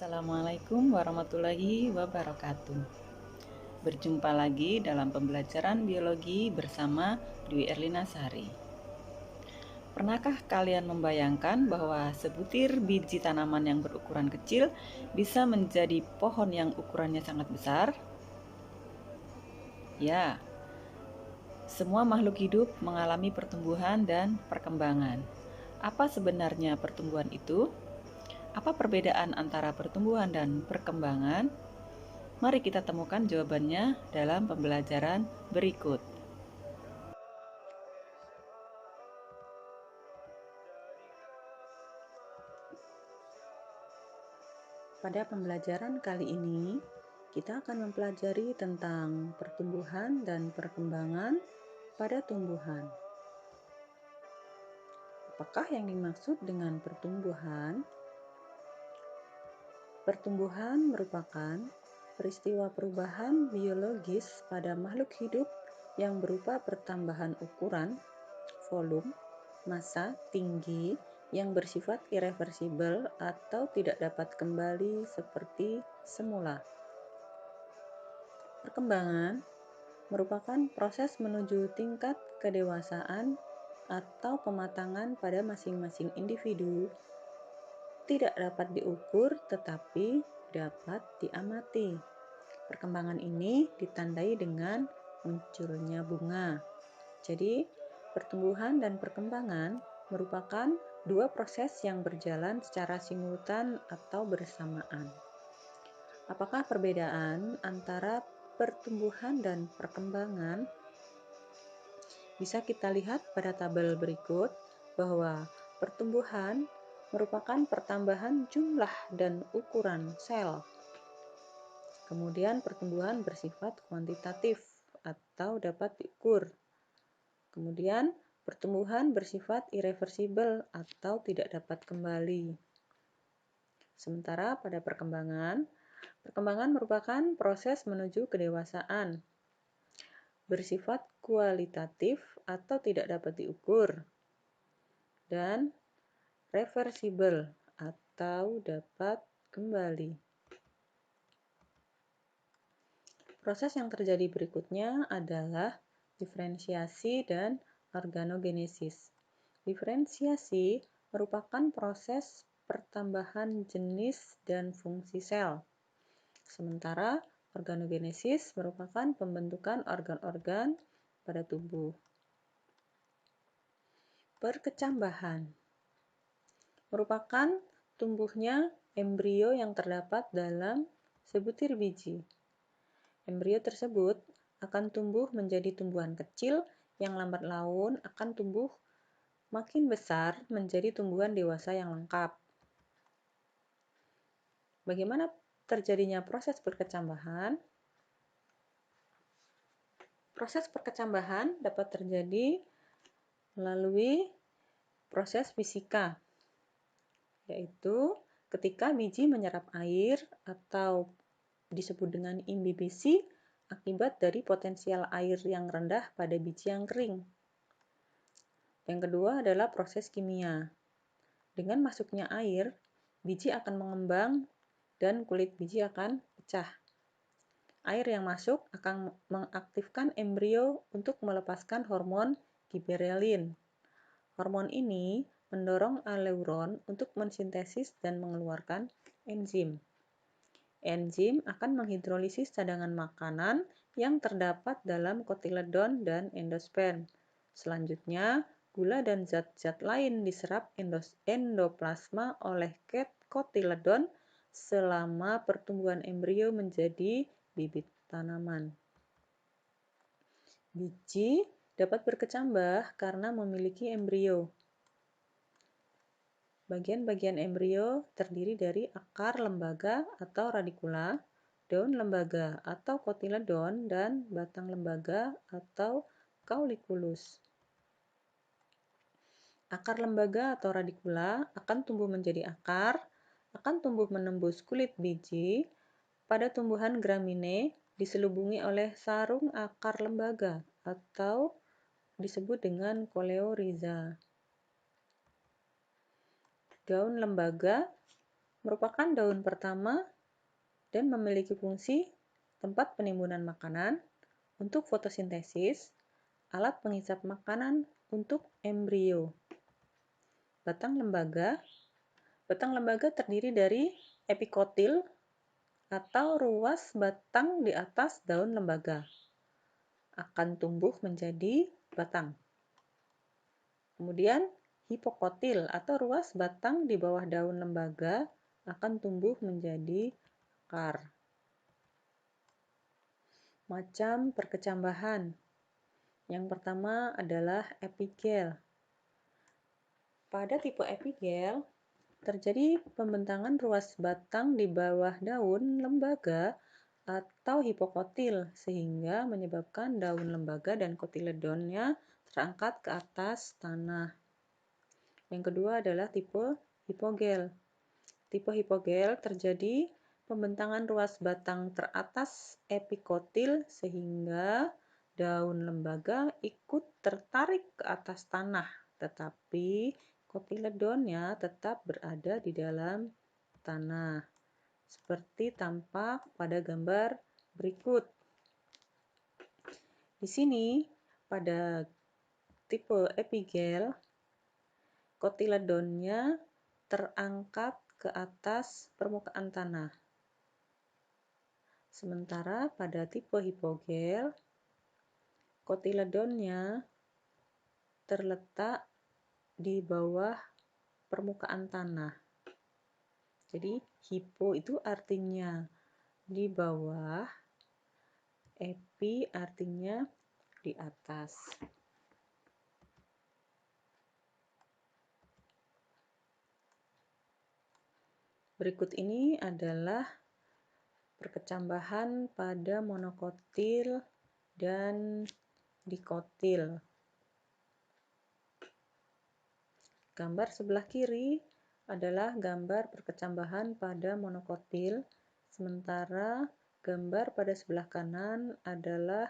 Assalamualaikum warahmatullahi wabarakatuh. Berjumpa lagi dalam pembelajaran biologi bersama Dwi Erlina Sari. Pernahkah kalian membayangkan bahwa sebutir biji tanaman yang berukuran kecil bisa menjadi pohon yang ukurannya sangat besar? Ya, semua makhluk hidup mengalami pertumbuhan dan perkembangan. Apa sebenarnya pertumbuhan itu? Apa perbedaan antara pertumbuhan dan perkembangan? Mari kita temukan jawabannya dalam pembelajaran berikut. Pada pembelajaran kali ini, kita akan mempelajari tentang pertumbuhan dan perkembangan pada tumbuhan. Apakah yang dimaksud dengan pertumbuhan? Pertumbuhan merupakan peristiwa perubahan biologis pada makhluk hidup yang berupa pertambahan ukuran, volume, massa, tinggi, yang bersifat irreversibel atau tidak dapat kembali seperti semula. Perkembangan merupakan proses menuju tingkat kedewasaan atau pematangan pada masing-masing individu. Tidak dapat diukur tetapi dapat diamati. Perkembangan ini ditandai dengan munculnya bunga. Jadi, pertumbuhan dan perkembangan merupakan dua proses yang berjalan secara simultan atau bersamaan. Apakah perbedaan antara pertumbuhan dan perkembangan? Bisa kita lihat pada tabel berikut bahwa pertumbuhan merupakan pertambahan jumlah dan ukuran sel. Kemudian pertumbuhan bersifat kuantitatif atau dapat diukur. Kemudian, pertumbuhan bersifat irreversibel atau tidak dapat kembali. Sementara pada perkembangan merupakan proses menuju kedewasaan, bersifat kualitatif atau tidak dapat diukur, dan reversibel atau dapat kembali. Proses yang terjadi berikutnya adalah diferensiasi dan organogenesis. Diferensiasi merupakan proses pertambahan jenis dan fungsi sel. Sementara organogenesis merupakan pembentukan organ-organ pada tubuh. Perkecambahan merupakan tumbuhnya embrio yang terdapat dalam sebutir biji. Embrio tersebut akan tumbuh menjadi tumbuhan kecil yang lambat laun akan tumbuh makin besar menjadi tumbuhan dewasa yang lengkap. Bagaimana terjadinya proses perkecambahan? Proses perkecambahan dapat terjadi melalui proses fisika, yaitu ketika biji menyerap air atau disebut dengan imbibisi akibat dari potensial air yang rendah pada biji yang kering. Yang kedua adalah proses kimia. Dengan masuknya air, biji akan mengembang dan kulit biji akan pecah. Air yang masuk akan mengaktifkan embrio untuk melepaskan hormon giberelin. Hormon ini mendorong aleuron untuk mensintesis dan mengeluarkan enzim. Enzim akan menghidrolisis cadangan makanan yang terdapat dalam kotiledon dan endosperm. Selanjutnya, gula dan zat-zat lain diserap endoplasma oleh kotiledon selama pertumbuhan embrio menjadi bibit tanaman. Biji dapat berkecambah karena memiliki embrio. Bagian-bagian embrio terdiri dari akar lembaga atau radikula, daun lembaga atau kotiledon, dan batang lembaga atau cauliculus. Akar lembaga atau radikula akan tumbuh menjadi akar, akan tumbuh menembus kulit biji. Pada tumbuhan gramine diselubungi oleh sarung akar lembaga atau disebut dengan koleoriza. Daun lembaga merupakan daun pertama dan memiliki fungsi tempat penimbunan makanan untuk fotosintesis, alat pengisap makanan untuk embrio. Batang lembaga. Batang lembaga terdiri dari epikotil atau ruas batang di atas daun lembaga. Akan tumbuh menjadi batang. Kemudian hipokotil atau ruas batang di bawah daun lembaga akan tumbuh menjadi akar. Macam perkecambahan. Yang pertama adalah epigel. Pada tipe epigel, terjadi pembentangan ruas batang di bawah daun lembaga atau hipokotil sehingga menyebabkan daun lembaga dan kotiledonnya terangkat ke atas tanah. Yang kedua adalah tipe hipogel. Tipe hipogel terjadi pembentangan ruas batang teratas epikotil sehingga daun lembaga ikut tertarik ke atas tanah, tetapi kotiledonnya tetap berada di dalam tanah. Seperti tampak pada gambar berikut. Di sini, pada tipe epigel, kotiledonnya terangkat ke atas permukaan tanah. Sementara pada tipe hipogel, kotiledonnya terletak di bawah permukaan tanah. Jadi, hipo itu artinya di bawah, epi artinya di atas. Berikut ini adalah perkecambahan pada monokotil dan dikotil. Gambar sebelah kiri adalah gambar perkecambahan pada monokotil, sementara gambar pada sebelah kanan adalah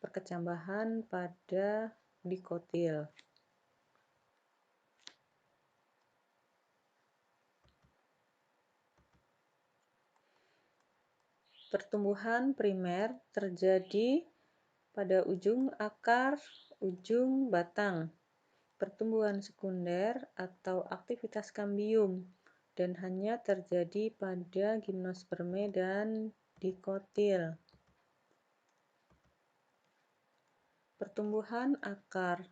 perkecambahan pada dikotil. Pertumbuhan primer terjadi pada ujung akar, ujung batang. Pertumbuhan sekunder atau aktivitas kambium dan hanya terjadi pada gimnosperme dan dikotil. Pertumbuhan akar.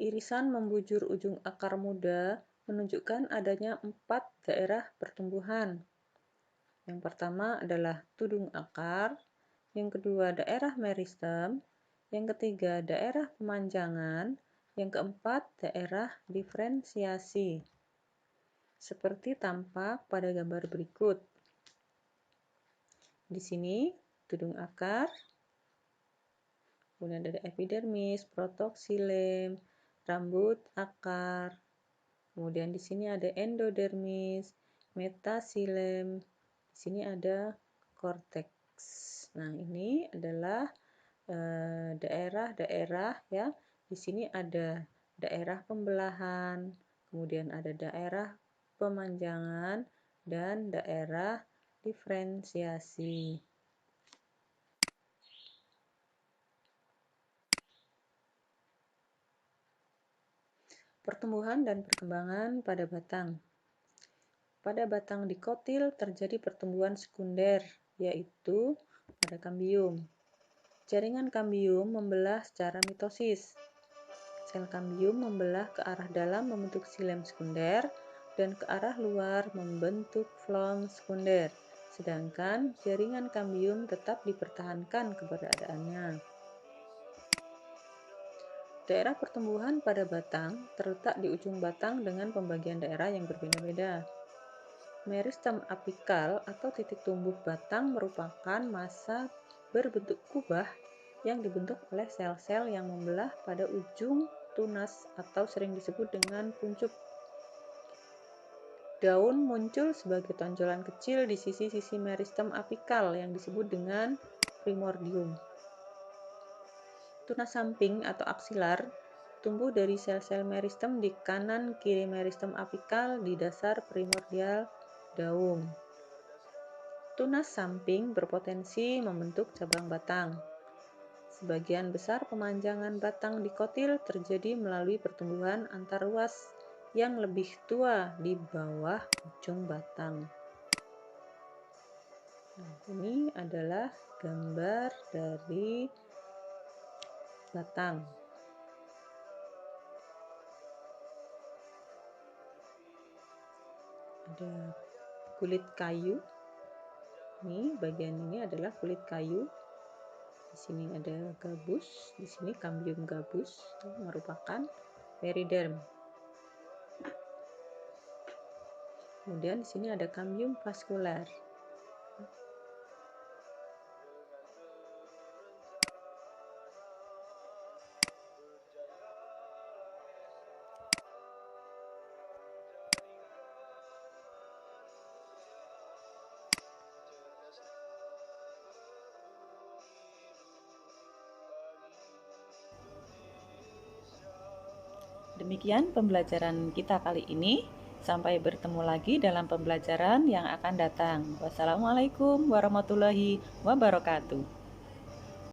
Irisan membujur ujung akar muda menunjukkan adanya 4 daerah pertumbuhan. Yang pertama adalah tudung akar, yang kedua daerah meristem, yang ketiga daerah pemanjangan, yang keempat, daerah diferensiasi. Seperti tampak pada gambar berikut. Di sini, tudung akar, kemudian ada epidermis, protoksilem, rambut akar, kemudian di sini ada endodermis, metasilem, di sini ada korteks. Nah, ini adalah daerah-daerah ya. Di sini ada daerah pembelahan, kemudian ada daerah pemanjangan, dan daerah diferensiasi. Pertumbuhan dan perkembangan pada batang. Pada batang dikotil terjadi pertumbuhan sekunder, yaitu pada kambium. Jaringan kambium membelah secara mitosis. Sel kambium membelah ke arah dalam membentuk xilem sekunder dan ke arah luar membentuk flom sekunder, sedangkan jaringan kambium tetap dipertahankan keberadaannya. Daerah pertumbuhan pada batang terletak di ujung batang dengan pembagian daerah yang berbeda-beda. Meristem apikal atau titik tumbuh batang merupakan massa berbentuk kubah yang dibentuk oleh sel-sel yang membelah pada ujung tunas atau sering disebut dengan kuncup. Daun muncul sebagai tonjolan kecil di sisi-sisi meristem apikal yang disebut dengan primordium. Tunas samping atau aksilar tumbuh dari sel-sel meristem di kanan kiri meristem apikal di dasar primordial daun. Tunas samping berpotensi membentuk cabang batang. Sebagian besar pemanjangan batang dikotil terjadi melalui pertumbuhan antarruas yang lebih tua di bawah ujung batang. Nah, ini adalah gambar dari batang. Ada kulit kayu. Ini bagian ini adalah kulit kayu. Di sini ada gabus, di sini kambium gabus merupakan periderm. Kemudian di sini ada kambium vaskuler. Demikian pembelajaran kita kali ini. Sampai bertemu lagi dalam pembelajaran yang akan datang. Wassalamualaikum warahmatullahi wabarakatuh.